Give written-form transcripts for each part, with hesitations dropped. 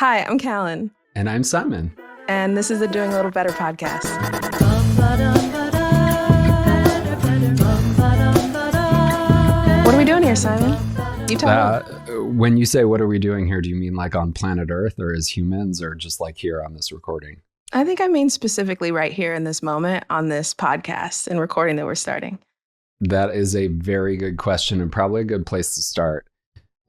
Hi, I'm Callan. And I'm Simon. And this is the Doing a Little Better podcast. What are we doing here, Simon? You tell me. When you say what are we doing here, do you mean like on planet Earth or as humans or just like here on this recording? I think I mean specifically right here in this moment on this podcast and recording that we're starting. That is a very good question and probably a good place to start.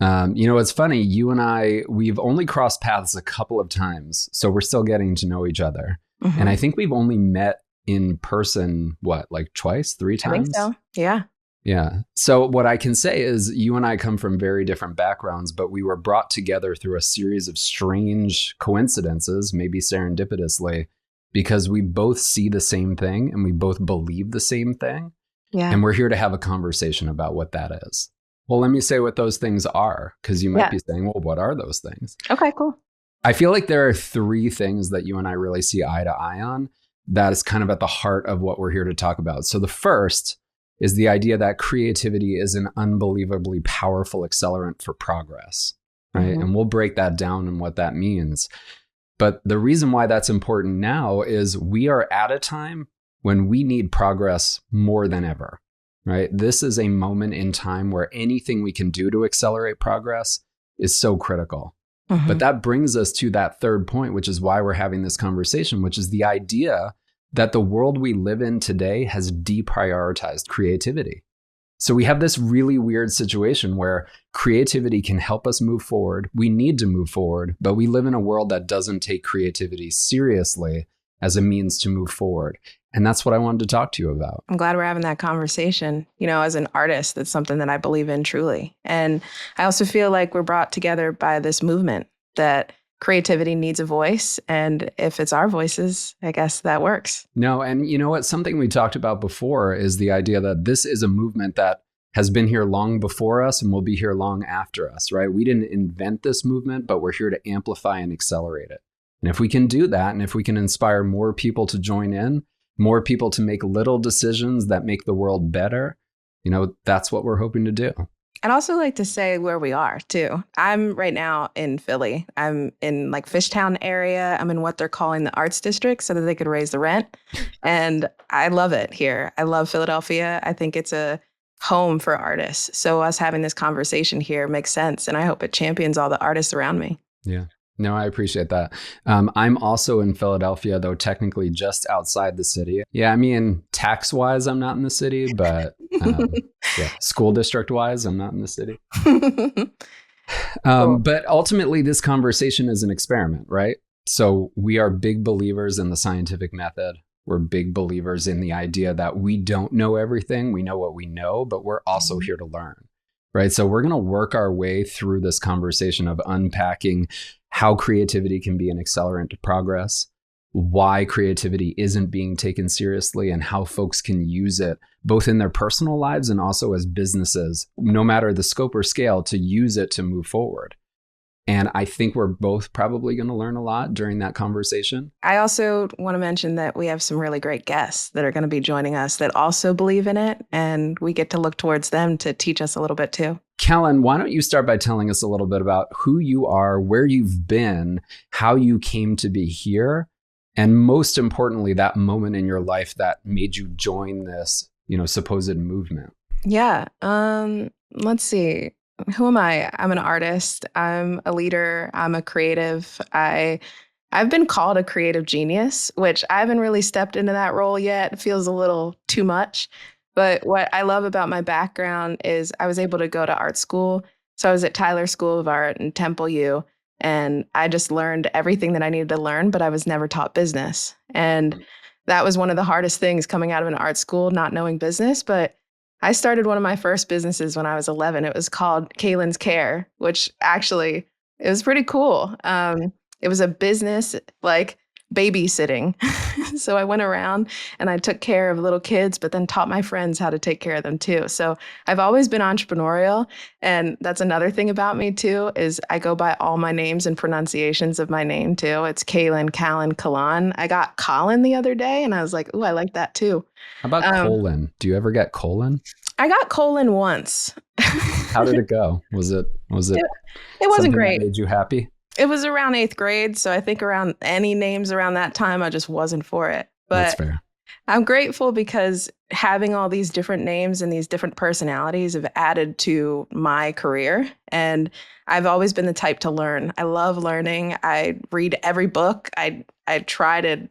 It's funny, you and I, we've only crossed paths a couple of times, so we're still getting to know each other. Mm-hmm. And I think we've only met in person, like twice, 3 times? I think so, yeah. Yeah. So what I can say is you and I come from very different backgrounds, but we were brought together through a series of strange coincidences, maybe serendipitously, because we both see the same thing and we both believe the same thing. Yeah. And we're here to have a conversation about what that is. Well, let me say what those things are, because you might be saying, well, what are those things? Okay, cool. I feel like there are 3 things that you and I really see eye to eye on that is kind of at the heart of what we're here to talk about. So the first is the idea that creativity is an unbelievably powerful accelerant for progress, right? Mm-hmm. And we'll break that down and what that means. But the reason why that's important now is we are at a time when we need progress more than ever. Right? This is a moment in time where anything we can do to accelerate progress is so critical. Mm-hmm. But that brings us to that third point, which is why we're having this conversation, which is the idea that the world we live in today has deprioritized creativity. So we have this really weird situation where creativity can help us move forward. We need to move forward, but we live in a world that doesn't take creativity seriously as a means to move forward. And that's what I wanted to talk to you about. I'm glad we're having that conversation. As an artist, that's something that I believe in truly. And I also feel like we're brought together by this movement that creativity needs a voice. And if it's our voices, I guess that works. No, and you know what? Something we talked about before is the idea that this is a movement that has been here long before us and will be here long after us, right? We didn't invent this movement, but we're here to amplify and accelerate it. And if we can do that, and if we can inspire more people to join in, more people to make little decisions that make the world better, that's what we're hoping to do. I'd also like to say where we are, too. I'm right now in Philly. I'm in Fishtown area. I'm in what they're calling the Arts District so that they could raise the rent. And I love it here. I love Philadelphia. I think it's a home for artists. So us having this conversation here makes sense. And I hope it champions all the artists around me. Yeah. No, I appreciate that. I'm also in Philadelphia, though technically just outside the city. Yeah, I mean, tax-wise, I'm not in the city, but school district-wise, I'm not in the city. Cool. But ultimately, this conversation is an experiment, right? So we are big believers in the scientific method. We're big believers in the idea that we don't know everything. We know what we know, but we're also here to learn, right? So we're going to work our way through this conversation of unpacking how creativity can be an accelerant to progress, why creativity isn't being taken seriously, and how folks can use it both in their personal lives and also as businesses, no matter the scope or scale, to use it to move forward. And I think we're both probably going to learn a lot during that conversation. I also want to mention that we have some really great guests that are going to be joining us that also believe in it. And we get to look towards them to teach us a little bit too. Callan, why don't you start by telling us a little bit about who you are, where you've been, how you came to be here, and most importantly, that moment in your life that made you join this, supposed movement. Yeah. Let's see. Who am I? I'm an artist. I'm a leader. I'm a creative. I've been called a creative genius, which I haven't really stepped into that role yet. It feels a little too much. But what I love about my background is I was able to go to art school. So I was at Tyler School of Art and Temple U, and I just learned everything that I needed to learn, but I was never taught business. And that was one of the hardest things coming out of an art school, not knowing business. But I started one of my first businesses when I was 11. It was called Kaylin's Care, which actually, it was pretty cool. It was a business babysitting. So I went around and I took care of little kids, but then taught my friends how to take care of them too. So I've always been entrepreneurial. And that's another thing about me too, is I go by all my names and pronunciations of my name too. It's Kaylin, Callan, Kalan. I got Colin the other day and I was like, ooh, I like that too. How about colon? Do you ever get colon? I got colon once. How did it go? Was it It wasn't great. That made you happy? it was around 8th grade. So I think around any names around that time, I just wasn't for it. That's But fair. I'm grateful because having all these different names and these different personalities have added to my career. And I've always been the type to learn. I love learning. I read every book. I try to,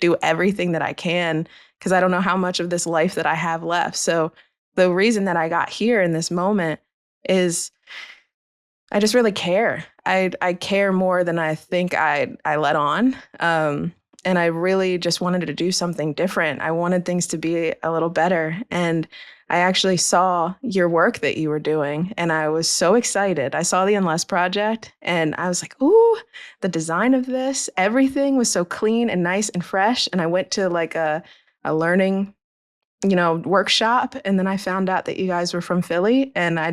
do everything that I can because I don't know how much of this life that I have left. So the reason that I got here in this moment is I just really care. I care more than I think I let on. And I really just wanted to do something different. I wanted things to be a little better. And I actually saw your work that you were doing, and I was so excited. I saw the Unless project, and I was like, "Ooh, the design of this! Everything was so clean and nice and fresh." And I went to like a learning, workshop, and then I found out that you guys were from Philly, and I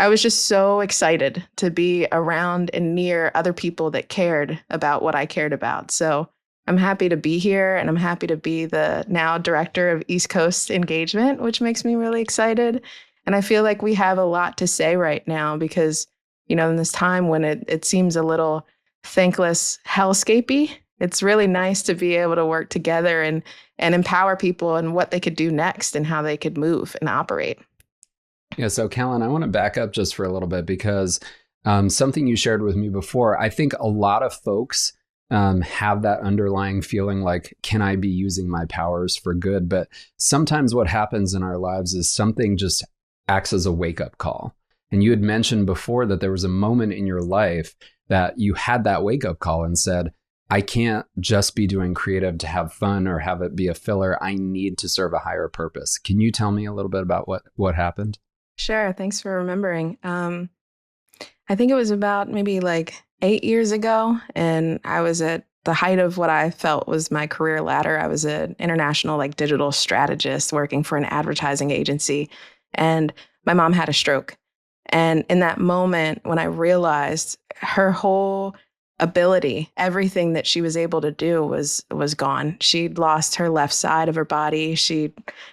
was just so excited to be around and near other people that cared about what I cared about. So I'm happy to be here, and I'm happy to be the now director of East Coast engagement, which makes me really excited. And I feel like we have a lot to say right now because, in this time when it seems a little thankless, hellscapey, it's really nice to be able to work together and empower people and what they could do next and how they could move and operate. Yeah. So, Callan, I want to back up just for a little bit because something you shared with me before, I think a lot of folks have that underlying feeling like, can I be using my powers for good? But sometimes what happens in our lives is something just acts as a wake up call. And you had mentioned before that there was a moment in your life that you had that wake up call and said, I can't just be doing creative to have fun or have it be a filler. I need to serve a higher purpose. Can you tell me a little bit about what happened? Sure. Thanks for remembering. I think it was about maybe like 8 years ago, and I was at the height of what I felt was my career ladder. I was an international like digital strategist working for an advertising agency, and my mom had a stroke. And in that moment, when I realized her whole ability, everything that she was able to do was gone. She'd lost her left side of her body. She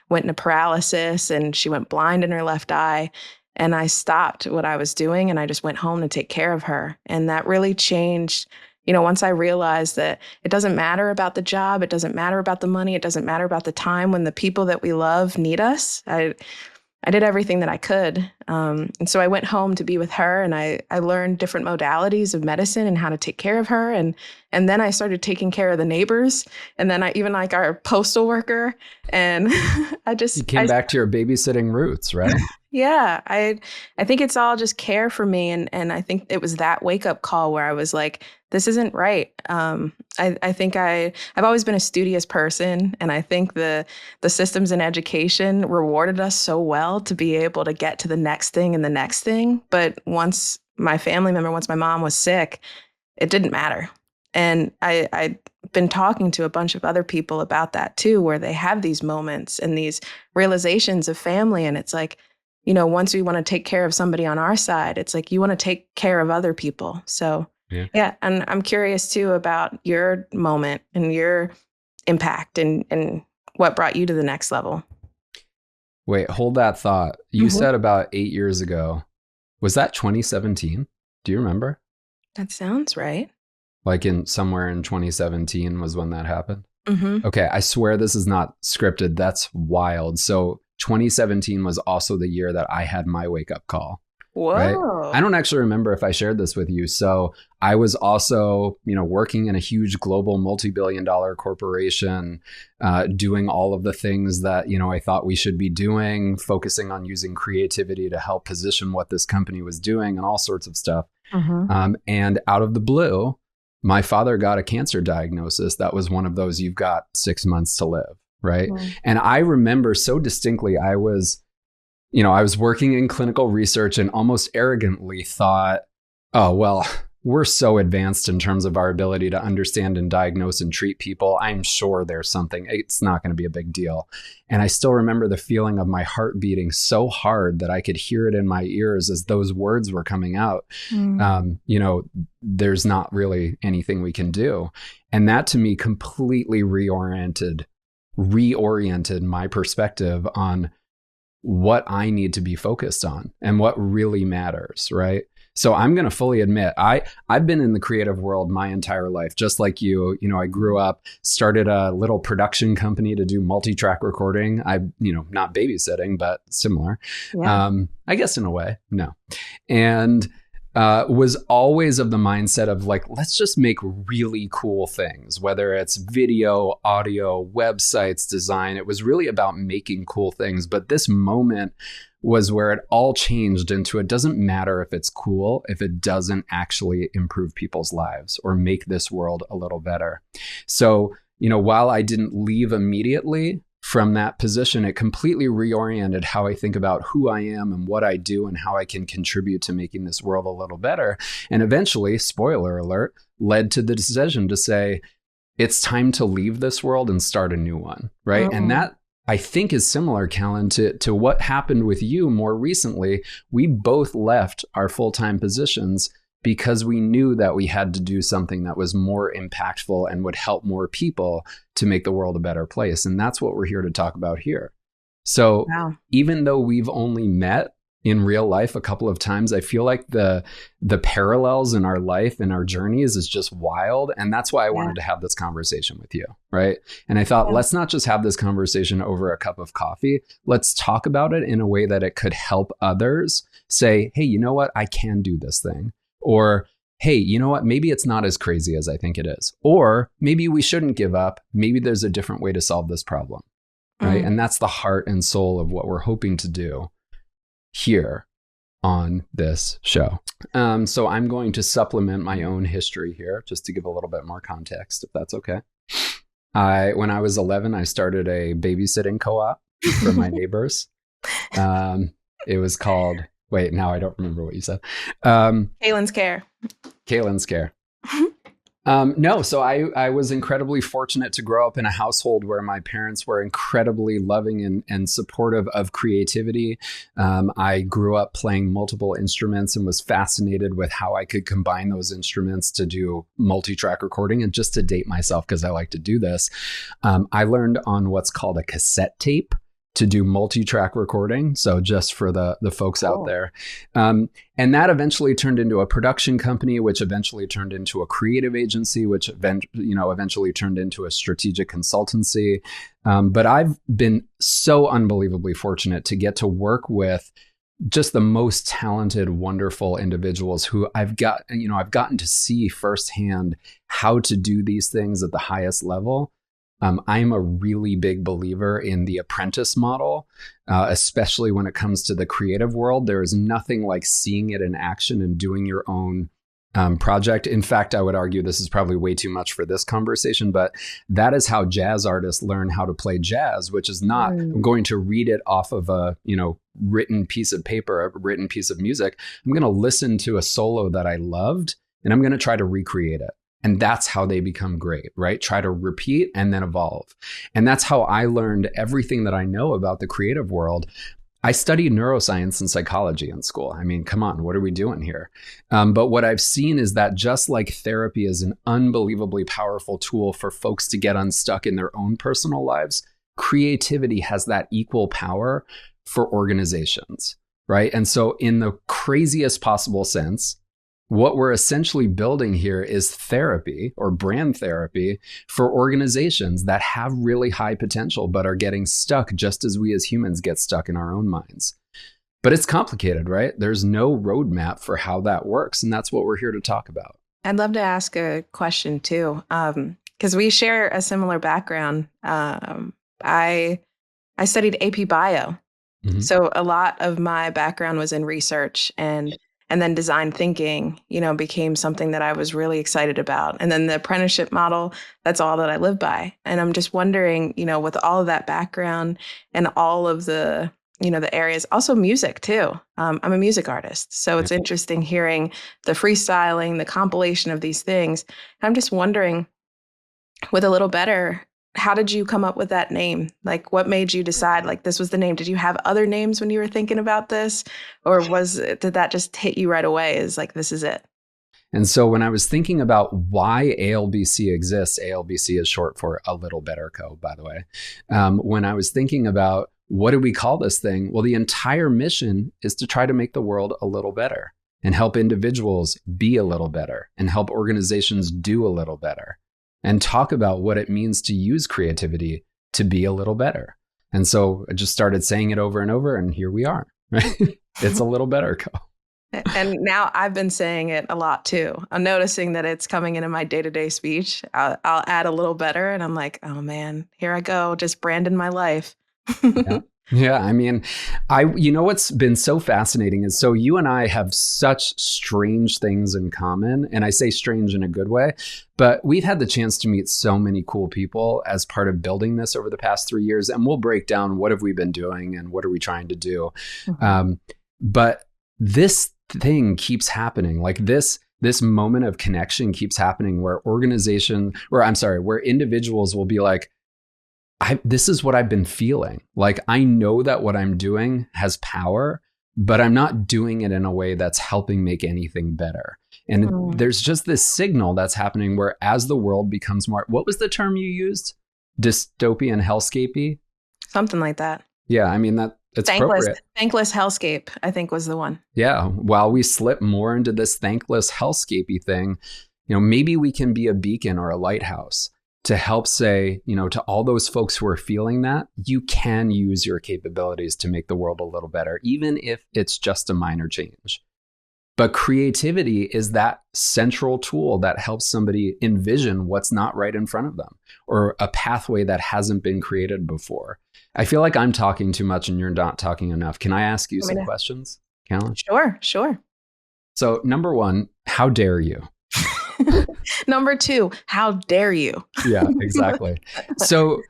went into paralysis and she went blind in her left eye. And I stopped what I was doing and I just went home to take care of her. And that really changed. Once I realized that it doesn't matter about the job, it doesn't matter about the money, it doesn't matter about the time when the people that we love need us. I did everything that I could. And so I went home to be with her, and I learned different modalities of medicine and how to take care of her. And then I started taking care of the neighbors. And then I even like our postal worker. And You came back to your babysitting roots, right? yeah, I think it's all just care for me. And I think it was that wake up call where I was like, this isn't right. I think I've always been a studious person, and I think the systems in education rewarded us so well to be able to get to the next thing and the next thing. But once my mom was sick, it didn't matter. And I've been talking to a bunch of other people about that too, where they have these moments and these realizations of family. And it's like, once we want to take care of somebody on our side, it's like you want to take care of other people. So, yeah. And I'm curious too about your moment and your impact and what brought you to the next level. Wait, hold that thought. You said about 8 years ago. Was that 2017? Do you remember? That sounds right. Like somewhere in 2017 was when that happened? Mm-hmm. Okay, I swear this is not scripted. That's wild. So 2017 was also the year that I had my wake up call. Whoa. Right? I don't actually remember if I shared this with you. So I was also, working in a huge global multi-billion-dollar corporation, doing all of the things that, I thought we should be doing, focusing on using creativity to help position what this company was doing and all sorts of stuff. Mm-hmm. And out of the blue, my father got a cancer diagnosis. That was one of those, you've got 6 months to live. Right. Mm-hmm. And I remember so distinctly, I was working in clinical research and almost arrogantly thought, oh, well, we're so advanced in terms of our ability to understand and diagnose and treat people. I'm sure there's something. It's not going to be a big deal. And I still remember the feeling of my heart beating so hard that I could hear it in my ears as those words were coming out. There's not really anything we can do. And that to me completely reoriented my perspective on what I need to be focused on and what really matters, right? So I'm going to fully admit, I've been in the creative world my entire life, just like you. You know, I grew up, started a little production company to do multi-track recording. Not babysitting, but similar. Yeah. I guess in a way, no. And was always of the mindset of like, let's just make really cool things, whether it's video, audio, websites, design. It was really about making cool things. But this moment was where it all changed into, it doesn't matter if it's cool, if it doesn't actually improve people's lives or make this world a little better. So, while I didn't leave immediately from that position, it completely reoriented how I think about who I am and what I do and how I can contribute to making this world a little better. And eventually, spoiler alert, led to the decision to say, it's time to leave this world and start a new one, right? Mm-hmm. And that, I think, is similar, Callan, to what happened with you more recently. We both left our full-time positions because we knew that we had to do something that was more impactful and would help more people to make the world a better place. And that's what we're here to talk about here. So even though we've only met in real life a couple of times, I feel like the parallels in our life and our journeys is just wild. And that's why I wanted to have this conversation with you, right? And I thought, let's not just have this conversation over a cup of coffee. Let's talk about it in a way that it could help others say, hey, you know what? I can do this thing. Or, hey, you know what? Maybe it's not as crazy as I think it is. Or maybe we shouldn't give up. Maybe there's a different way to solve this problem, right? And that's the heart and soul of what we're hoping to do here on this show. So I'm going to supplement my own history here just to give a little bit more context, if that's okay. When I was 11, I started a babysitting co-op for my neighbors. It was called... Wait, now I don't remember what you said. Kaylin's Care. Kaylin's Care. No, so I was incredibly fortunate to grow up in a household where my parents were incredibly loving and supportive of creativity. I grew up playing multiple instruments and was fascinated with how I could combine those instruments to do multi-track recording. And just to date myself, because I like to do this, I learned on what's called a cassette tape to do multi-track recording. So just for the folks out there. And that eventually turned into a production company, which eventually turned into a creative agency, which eventually turned into a strategic consultancy. But I've been so unbelievably fortunate to get to work with just the most talented, wonderful individuals who I've gotten to see firsthand how to do these things at the highest level. I'm a really big believer in the apprentice model, especially when it comes to the creative world. There is nothing like seeing it in action and doing your own project. In fact, I would argue this is probably way too much for this conversation, but that is how jazz artists learn how to play jazz, which is not, I'm going to read it off of a, written piece of paper, a written piece of music. I'm going to listen to a solo that I loved, and I'm going to try to recreate it. And that's how they become great, right? Try to repeat and then evolve. And that's how I learned everything that I know about the creative world. I studied neuroscience and psychology in school. I mean, come on, what are we doing here? But what I've seen is that just like therapy is an unbelievably powerful tool for folks to get unstuck in their own personal lives, creativity has that equal power for organizations, right? And so in the craziest possible sense, what we're essentially building here is therapy or brand therapy for organizations that have really high potential, but are getting stuck just as we as humans get stuck in our own minds. But it's complicated, right? There's no roadmap for how that works. And that's what we're here to talk about. I'd love to ask a question too, because we share a similar background. I studied AP Bio. Mm-hmm. So a lot of my background was in research and then design thinking, became something that I was really excited about. And then the apprenticeship model, that's all that I live by. And I'm just wondering, with all of that background and all of the, the areas, also music too. I'm a music artist. So it's interesting hearing the freestyling, the compilation of these things. I'm just wondering, with a little better, how did you come up with that name? Like, what made you decide, like, this was the name? Did you have other names when you were thinking about this? Or did that just hit you right away as like, this is it? And so when I was thinking about why ALBC exists, ALBC is short for A Little Better Co., by the way. When I was thinking about what do we call this thing? Well, the entire mission is to try to make the world a little better. and help individuals be a little better and help organizations do a little better and talk about what it means to use creativity to be a little better. And so I just started saying it over and over, and here we are. Right? It's a little better. And now I've been saying it a lot too. I'm noticing that it's coming into my day-to-day speech. I'll add a little better, and I'm like, oh man, here I go, just branding my life. Yeah. Yeah, I mean, you know what's been so fascinating is so you and I have such strange things in common, and I say strange in a good way, but we've had the chance to meet so many cool people as part of building this over the past 3 years, and we'll break down what have we been doing and what are we trying to do. Mm-hmm. But this thing keeps happening, like this moment of connection keeps happening where where individuals will be like, this is what I've been feeling. Like, I know that what I'm doing has power, but I'm not doing it in a way that's helping make anything better. And there's just this signal that's happening where as the world becomes more, what was the term you used? Dystopian hellscapey? Something like that. Yeah, I mean, it's appropriate. Thankless hellscape, I think, was the one. Yeah. While we slip more into this thankless hellscapey thing, maybe we can be a beacon or a lighthouse to help say, to all those folks who are feeling that, you can use your capabilities to make the world a little better, even if it's just a minor change. But creativity is that central tool that helps somebody envision what's not right in front of them or a pathway that hasn't been created before. I feel like I'm talking too much and you're not talking enough. Can I ask you some questions, Callan? Sure. So, number one, how dare you? Number two, how dare you? Yeah, exactly. So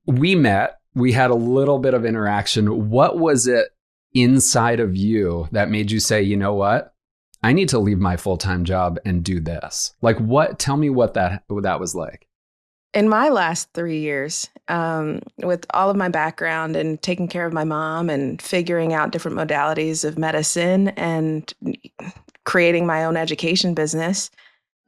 we met, we had a little bit of interaction. What was it inside of you that made you say, you know what? I need to leave my full-time job and do this. Like, tell me what that was like. In my last 3 years, with all of my background and taking care of my mom and figuring out different modalities of medicine and creating my own education business,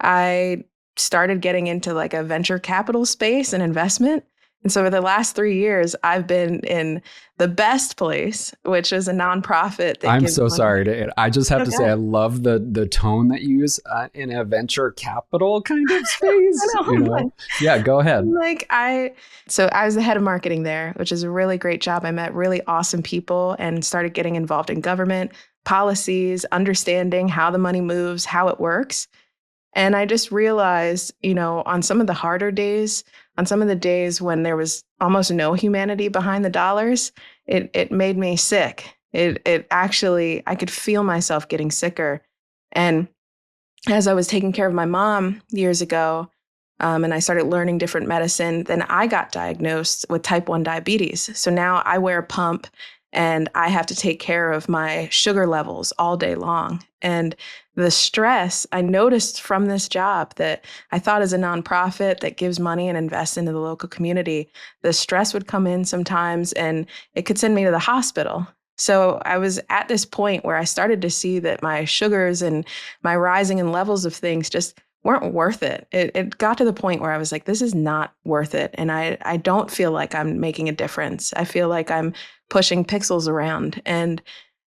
I started getting into like a venture capital space and investment. And so for the last 3 years, I've been in the best place, which is a nonprofit. I'm so sorry. I just have to say, I love the tone that you use in a venture capital kind of space. Yeah, go ahead. So I was the head of marketing there, which is a really great job. I met really awesome people and started getting involved in government policies, understanding how the money moves, how it works. And I just realized, on some of the harder days, on some of the days when there was almost no humanity behind the dollars, it made me sick. It actually, I could feel myself getting sicker. And as I was taking care of my mom years ago, and I started learning different medicine, then I got diagnosed with type 1 diabetes. So now I wear a pump and I have to take care of my sugar levels all day long. And the stress I noticed from this job that I thought as a nonprofit that gives money and invests into the local community, the stress would come in sometimes and it could send me to the hospital. So I was at this point where I started to see that my sugars and my rising in levels of things just weren't worth it. It got to the point where I was like, this is not worth it. And I don't feel like I'm making a difference. I feel like I'm pushing pixels around. And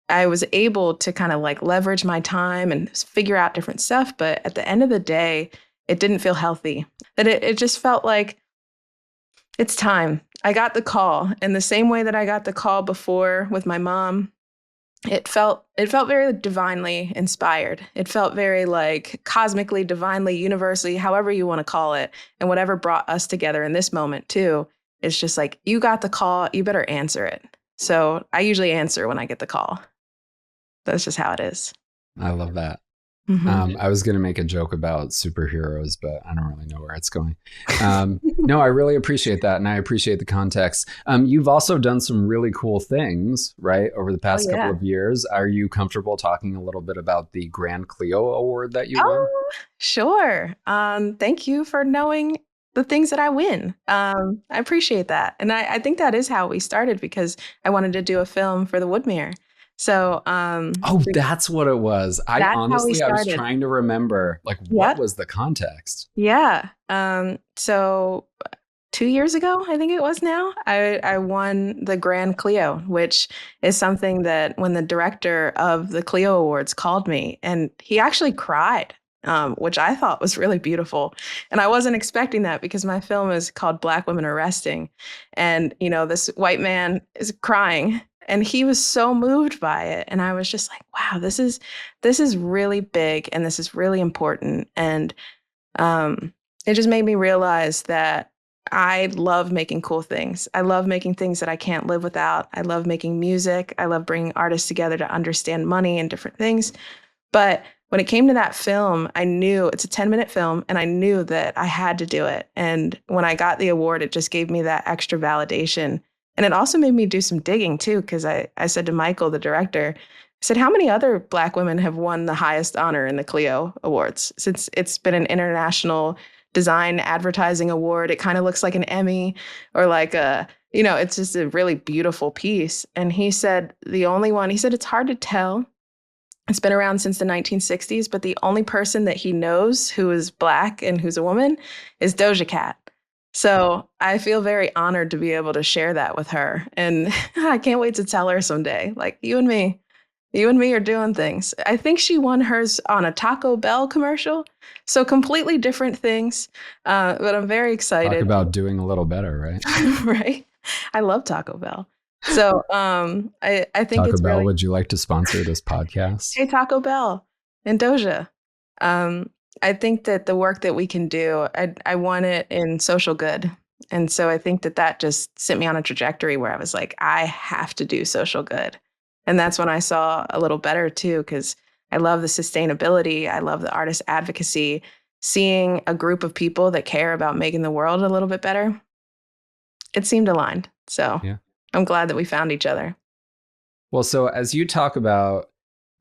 I was able to kind of like leverage my time and figure out different stuff. But at the end of the day, it didn't feel healthy. That it just felt like it's time. I got the call. And the same way that I got the call before with my mom, it felt very divinely inspired. It felt very like cosmically, divinely, universally, however you want to call it. And whatever brought us together in this moment too, it's just like, you got the call, you better answer it. So I usually answer when I get the call. That's just how it is. I love that. Mm-hmm. I was going to make a joke about superheroes, but I don't really know where it's going. No, I really appreciate that. And I appreciate the context. You've also done some really cool things, right, over the past couple of years. Are you comfortable talking a little bit about the Grand Clio Award that you won? Sure. Thank you for knowing the things that I win. I appreciate that. And I think that is how we started, because I wanted to do a film for the Woodmere. So, that's what it was. I was trying to remember, like, what was the context? Yeah. So 2 years ago, I think it was now, I won the Grand Clio, which is something that when the director of the Clio Awards called me, and he actually cried, which I thought was really beautiful. And I wasn't expecting that because my film is called Black Women Are Resting. And, this white man is crying. And he was so moved by it. And I was just like, wow, this is really big and this is really important. And it just made me realize that I love making cool things. I love making things that I can't live without. I love making music. I love bringing artists together to understand money and different things. But when it came to that film, I knew it's a 10-minute film and I knew that I had to do it. And when I got the award, it just gave me that extra validation. And it also made me do some digging too, because I said to Michael, the director, I said, how many other Black women have won the highest honor in the Clio Awards? Since it's been an international design advertising award, it kind of looks like an Emmy or like it's just a really beautiful piece. And he said, the only one, he said, it's hard to tell. It's been around since the 1960s, but the only person that he knows who is Black and who's a woman is Doja Cat. So I feel very honored to be able to share that with her. And I can't wait to tell her someday, like you and me are doing things. I think she won hers on a Taco Bell commercial. So completely different things. But I'm very Talk excited. about doing a little better, right? Right. I love Taco Bell. So I think Taco it's Bell, really, would you like to sponsor this podcast? hey, Taco Bell and Doja. Um, I think that the work that we can do, I want it in social good. And so I think that just sent me on a trajectory where I was like, I have to do social good. And that's when I saw a little better too, because I love the sustainability. I love the artist advocacy. Seeing a group of people that care about making the world a little bit better, it seemed aligned. So Yeah. I'm glad that we found each other. Well, so as you talk about,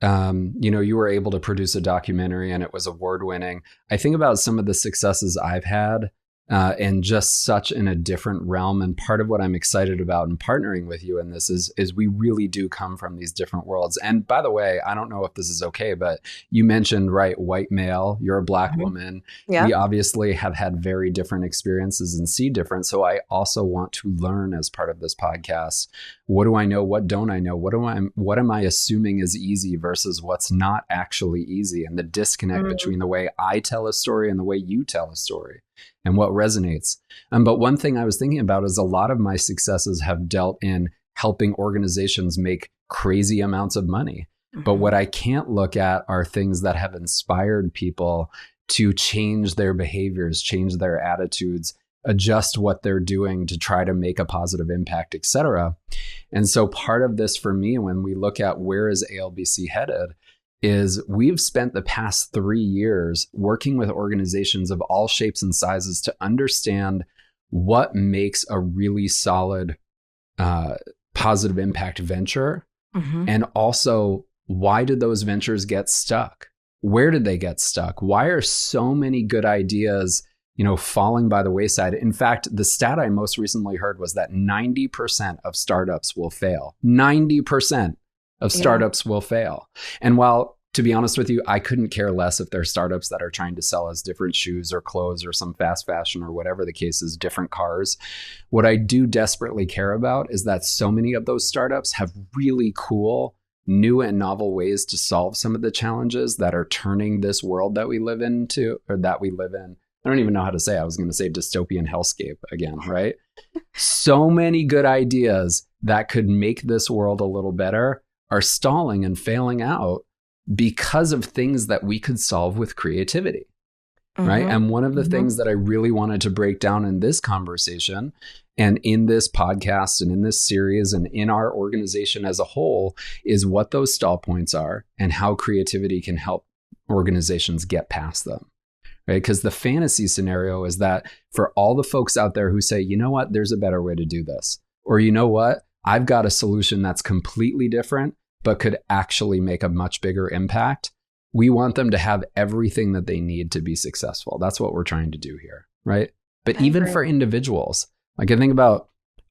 you were able to produce a documentary and it was award winning. I think about some of the successes I've had and just such in a different realm. And part of what I'm excited about in partnering with you in this is we really do come from these different worlds. And by the way, I don't know if this is okay, but you mentioned, right, white male, you're a Black Mhm. woman. Yeah. We obviously have had very different experiences and see different. So I also want to learn as part of this podcast. What do I know? What don't I know? What am I assuming is easy versus what's not actually easy? And the disconnect between the way I tell a story and the way you tell a story and what resonates. But one thing I was thinking about is a lot of my successes have dealt in helping organizations make crazy amounts of money. But what I can't look at are things that have inspired people to change their behaviors, change their attitudes, adjust what they're doing to try to make a positive impact, et cetera. And so part of this for me, when we look at where is ALBC headed, is we've spent the past 3 years working with organizations of all shapes and sizes to understand what makes a really solid positive impact venture. And also, why did those ventures get stuck? Where did they get stuck? Why are so many good ideas falling by the wayside? In fact, the stat I most recently heard was that 90% of startups will fail. 90% of startups will fail. And while, to be honest with you, I couldn't care less if they're startups that are trying to sell us different shoes or clothes or some fast fashion or whatever the case is, different cars. What I do desperately care about is that so many of those startups have really cool, new and novel ways to solve some of the challenges that are turning this world that we live in. I don't even know how to say it. I was going to say dystopian hellscape again, right? So many good ideas that could make this world a little better are stalling and failing out because of things that we could solve with creativity, right? And one of the things that I really wanted to break down in this conversation and in this podcast and in this series and in our organization as a whole is what those stall points are and how creativity can help organizations get past them. Right? Because the fantasy scenario is that for all the folks out there who say, you know what, there's a better way to do this, or you know what, I've got a solution that's completely different, but could actually make a much bigger impact. We want them to have everything that they need to be successful. That's what we're trying to do here, right? But even for individuals, like I think about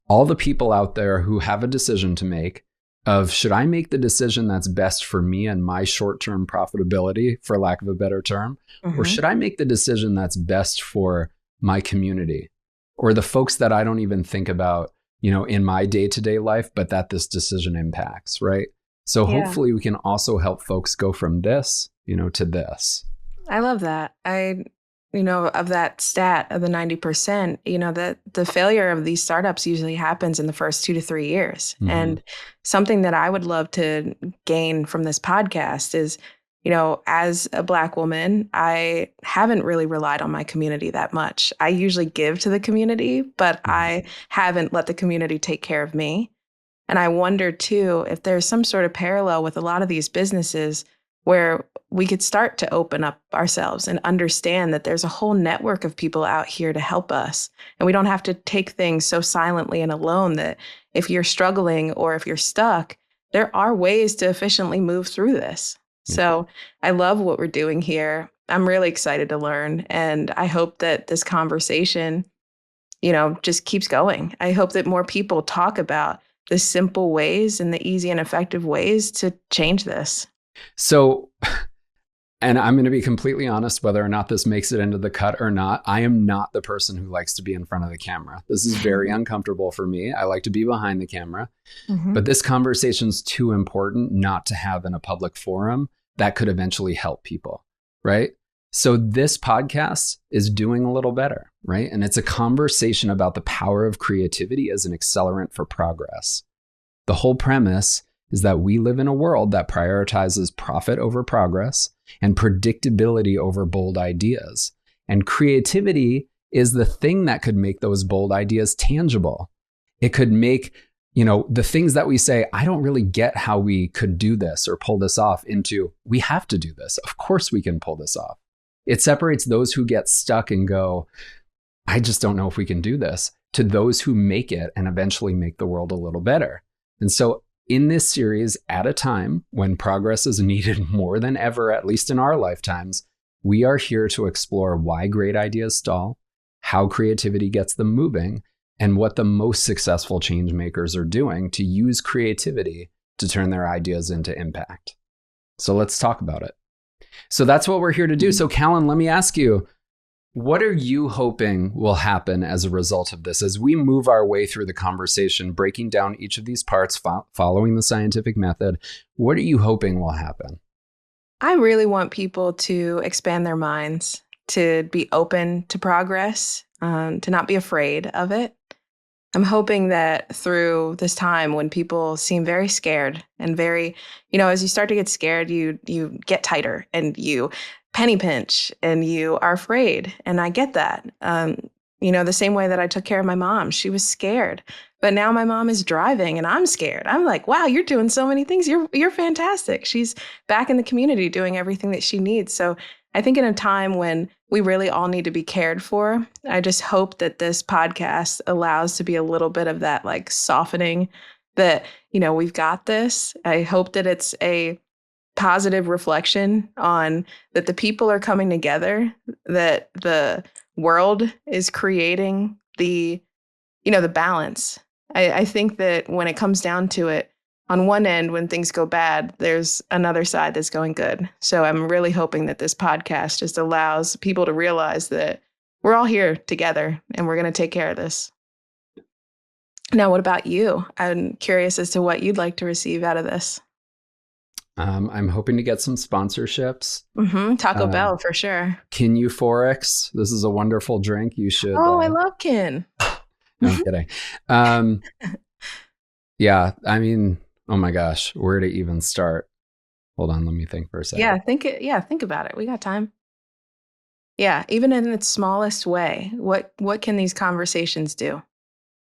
all the people out there who have a decision to make of, should I make the decision that's best for me and my short-term profitability, for lack of a better term, or should I make the decision that's best for my community, or the folks that I don't even think about, in my day-to-day life, but that this decision impacts, right? So Yeah. hopefully we can also help folks go from this, to this. I love that. Of that stat of the 90%, that the failure of these startups usually happens in the first 2 to 3 years. Mm-hmm. And something that I would love to gain from this podcast is, as a Black woman, I haven't really relied on my community that much. I usually give to the community, but I haven't let the community take care of me. And I wonder too if there's some sort of parallel with a lot of these businesses where we could start to open up ourselves and understand that there's a whole network of people out here to help us. And we don't have to take things so silently and alone, that if you're struggling or if you're stuck, there are ways to efficiently move through this. So I love what we're doing here. I'm really excited to learn. And I hope that this conversation, just keeps going. I hope that more people talk about the simple ways and the easy and effective ways to change this. So, and I'm going to be completely honest, whether or not this makes it into the cut or not, I am not the person who likes to be in front of the camera. This is very uncomfortable for me. I like to be behind the camera, but this conversation's too important not to have in a public forum that could eventually help people, right? So this podcast is doing a little better, right? And it's a conversation about the power of creativity as an accelerant for progress. The whole premise is that we live in a world that prioritizes profit over progress and predictability over bold ideas. And creativity is the thing that could make those bold ideas tangible. It could make, the things that we say, I don't really get how we could do this or pull this off, into, we have to do this. Of course we can pull this off. It separates those who get stuck and go, I just don't know if we can do this, to those who make it and eventually make the world a little better. And so in this series, at a time when progress is needed more than ever, at least in our lifetimes, we are here to explore why great ideas stall, how creativity gets them moving, and what the most successful change makers are doing to use creativity to turn their ideas into impact. So let's talk about it. So that's what we're here to do. So Callan, let me ask you, what are you hoping will happen as a result of this as we move our way through the conversation, breaking down each of these parts, following the scientific method? What are you hoping will happen? I really want people to expand their minds, to be open to progress, to not be afraid of it. I'm hoping that through this time when people seem very scared and very, as you start to get scared, you get tighter and you penny pinch and you are afraid. And I get that. The same way that I took care of my mom, she was scared. But now my mom is driving and I'm scared. I'm like, wow, you're doing so many things. You're fantastic. She's back in the community doing everything that she needs. So I think in a time when we really all need to be cared for, I just hope that this podcast allows to be a little bit of that like softening that, we've got this. I hope that it's a positive reflection on that the people are coming together, that the world is creating the balance. I think that when it comes down to it, on one end, when things go bad, there's another side that's going good. So I'm really hoping that this podcast just allows people to realize that we're all here together and we're going to take care of this. Now, what about you? I'm curious as to what you'd like to receive out of this. I'm hoping to get some sponsorships. Taco Bell for sure. Kin Euphorics. This is a wonderful drink. You should. Oh, I love Kin. No, I'm kidding. Yeah, I mean, oh my gosh, where to even start? Hold on, let me think for a second. Think about it. We got time. Yeah, even in its smallest way, what can these conversations do?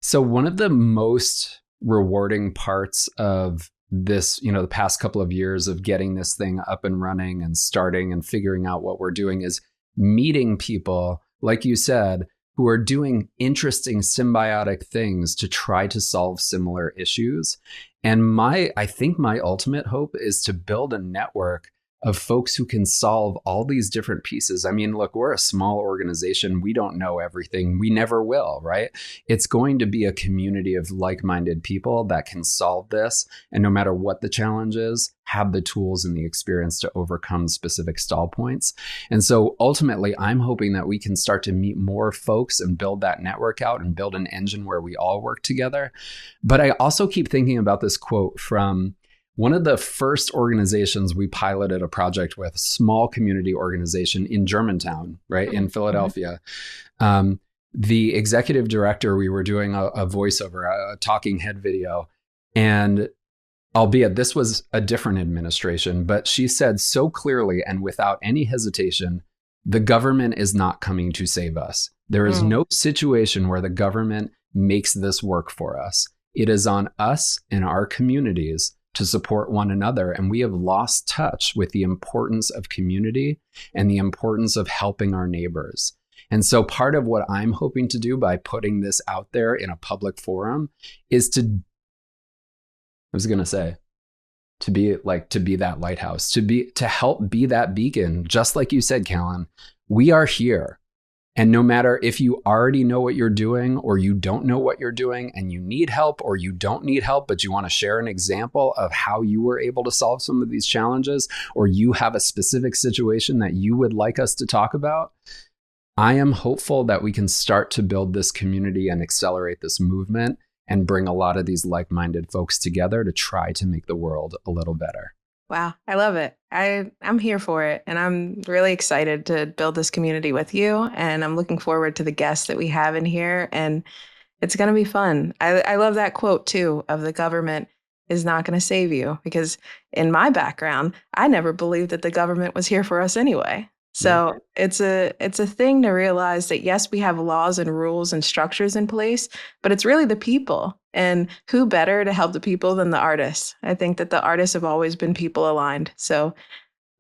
So one of the most rewarding parts of this, the past couple of years of getting this thing up and running and starting and figuring out what we're doing is meeting people, like you said, who are doing interesting symbiotic things to try to solve similar issues. And I think my ultimate hope is to build a network of folks who can solve all these different pieces. I mean, look, we're a small organization. We don't know everything. We never will, right? It's going to be a community of like-minded people that can solve this. And no matter what the challenge is, have the tools and the experience to overcome specific stall points. And so ultimately, I'm hoping that we can start to meet more folks and build that network out and build an engine where we all work together. But I also keep thinking about this quote from one of the first organizations we piloted a project with, small community organization in Germantown, right, in Philadelphia. The executive director, we were doing a voiceover, a talking head video, and albeit this was a different administration, but she said so clearly and without any hesitation, the government is not coming to save us. There is no situation where the government makes this work for us. It is on us and our communities to support one another. And we have lost touch with the importance of community and the importance of helping our neighbors. And so part of what I'm hoping to do by putting this out there in a public forum is to be that lighthouse, to help be that beacon. Just like you said, Callan, we are here. And no matter if you already know what you're doing or you don't know what you're doing and you need help or you don't need help, but you want to share an example of how you were able to solve some of these challenges, or you have a specific situation that you would like us to talk about, I am hopeful that we can start to build this community and accelerate this movement and bring a lot of these like-minded folks together to try to make the world a little better. Wow, I love it. I'm here for it. And I'm really excited to build this community with you. And I'm looking forward to the guests that we have in here. And it's going to be fun. I love that quote, too, of the government is not going to save you, because in my background, I never believed that the government was here for us anyway. So it's a thing to realize that, yes, we have laws and rules and structures in place, but it's really the people. And who better to help the people than the artists? I think that the artists have always been people aligned. So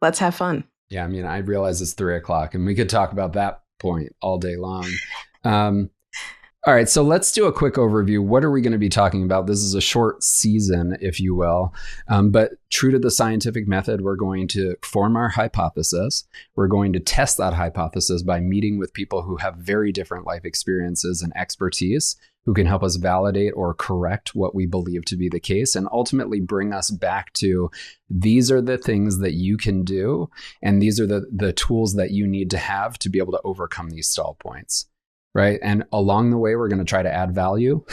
let's have fun. Yeah, I mean, I realize it's 3:00 and we could talk about that point all day long. All right, so let's do a quick overview. What are we going to be talking about? This is a short season, if you will. But true to the scientific method, we're going to form our hypothesis. We're going to test that hypothesis by meeting with people who have very different life experiences and expertise, who can help us validate or correct what we believe to be the case, and ultimately bring us back to, these are the things that you can do, and these are the tools that you need to have to be able to overcome these stall points. Right. And along the way, we're going to try to add value.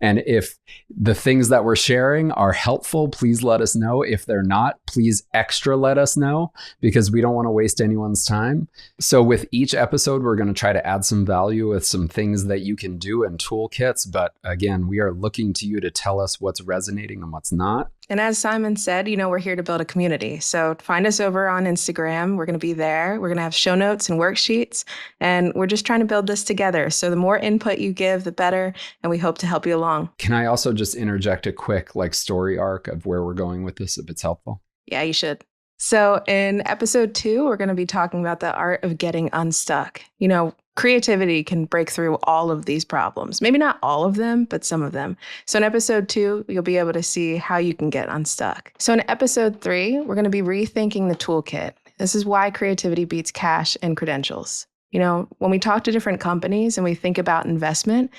And if the things that we're sharing are helpful, please let us know. If they're not, please extra let us know, because we don't want to waste anyone's time. So with each episode, we're going to try to add some value with some things that you can do and toolkits. But again, we are looking to you to tell us what's resonating and what's not. And as Simon said, we're here to build a community. So find us over on Instagram. We're going to be there. We're going to have show notes and worksheets, and we're just trying to build this together. So the more input you give, the better. And we hope to help you along. Can I also just interject a quick story arc of where we're going with this, if it's helpful? Yeah, you should. So in episode 2, we're going to be talking about the art of getting unstuck. Creativity can break through all of these problems. Maybe not all of them, but some of them. So in episode 2, you'll be able to see how you can get unstuck. So in episode 3, we're going to be rethinking the toolkit. This is why creativity beats cash and credentials. When we talk to different companies and we think about investment,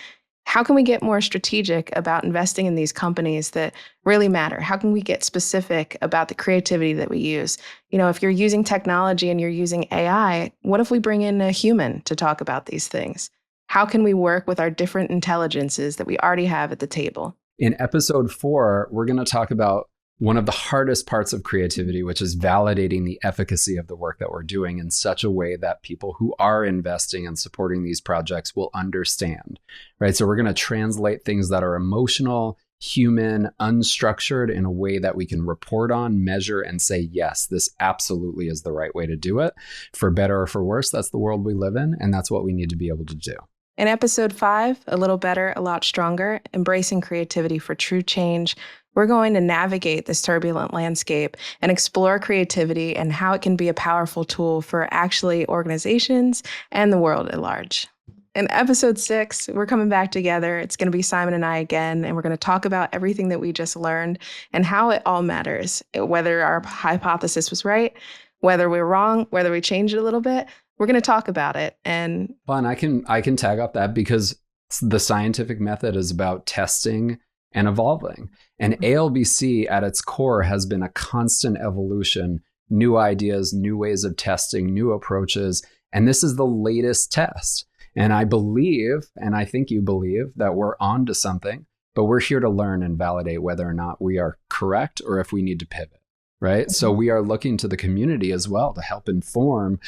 how can we get more strategic about investing in these companies that really matter? How can we get specific about the creativity that we use? If you're using technology and you're using AI, what if we bring in a human to talk about these things? How can we work with our different intelligences that we already have at the table? In episode 4, we're going to talk about one of the hardest parts of creativity, which is validating the efficacy of the work that we're doing in such a way that people who are investing and supporting these projects will understand, right? So we're going to translate things that are emotional, human, unstructured in a way that we can report on, measure, and say, yes, this absolutely is the right way to do it. For better or for worse, that's the world we live in, and that's what we need to be able to do. In episode 5, A Little Better, A Lot Stronger, Embracing Creativity for True Change, we're going to navigate this turbulent landscape and explore creativity and how it can be a powerful tool for actually organizations and the world at large. In episode 6, we're coming back together. It's going to be Simon and I again, and we're going to talk about everything that we just learned and how it all matters. Whether our hypothesis was right, whether we're wrong, whether we changed it a little bit, we're going to talk about it. And Fun. I can tag off that because the scientific method is about testing and evolving. And ALBC at its core has been a constant evolution, new ideas, new ways of testing, new approaches. And this is the latest test. And I believe, and I think you believe, that we're on to something, but we're here to learn and validate whether or not we are correct or if we need to pivot, right? So we are looking to the community as well to help inform.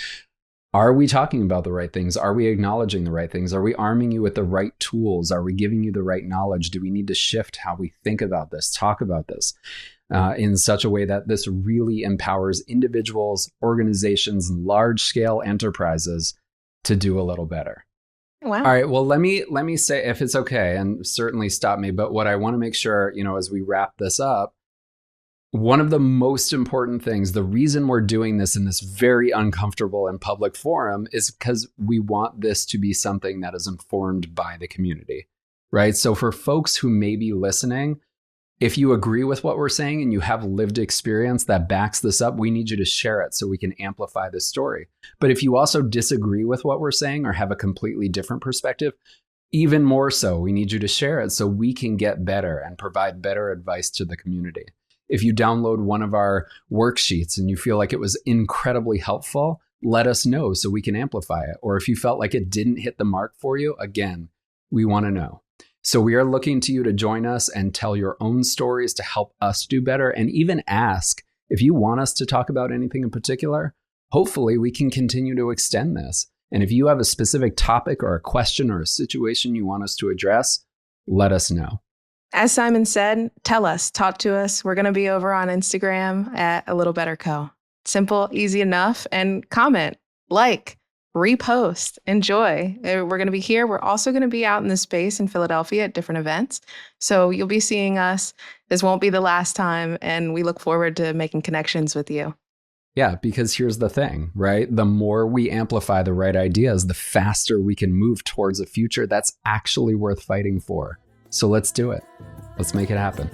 Are we talking about the right things? Are we acknowledging the right things? Are we arming you with the right tools? Are we giving you the right knowledge? Do we need to shift how we think about this, talk about this in such a way that this really empowers individuals, organizations, large-scale enterprises to do a little better? wow. All right. Well, let me say, if it's okay, and certainly stop me, but what I want to make sure, as we wrap this up, one of the most important things, the reason we're doing this in this very uncomfortable and public forum is because we want this to be something that is informed by the community, right? So for folks who may be listening, if you agree with what we're saying and you have lived experience that backs this up, we need you to share it so we can amplify this story. But if you also disagree with what we're saying or have a completely different perspective, even more so, we need you to share it so we can get better and provide better advice to the community. If you download one of our worksheets and you feel like it was incredibly helpful, let us know so we can amplify it. Or if you felt like it didn't hit the mark for you, again, we want to know. So we are looking to you to join us and tell your own stories to help us do better, and even ask if you want us to talk about anything in particular. Hopefully we can continue to extend this. And if you have a specific topic or a question or a situation you want us to address, let us know. As Simon said, tell us, talk to us. We're going to be over on Instagram at A Little Better Co. Simple, easy enough. And comment, like, repost, enjoy. We're going to be here. We're also going to be out in the space in Philadelphia at different events. So you'll be seeing us. This won't be the last time. And we look forward to making connections with you. Yeah, because here's the thing, right? The more we amplify the right ideas, the faster we can move towards a future that's actually worth fighting for. So let's do it. Let's make it happen.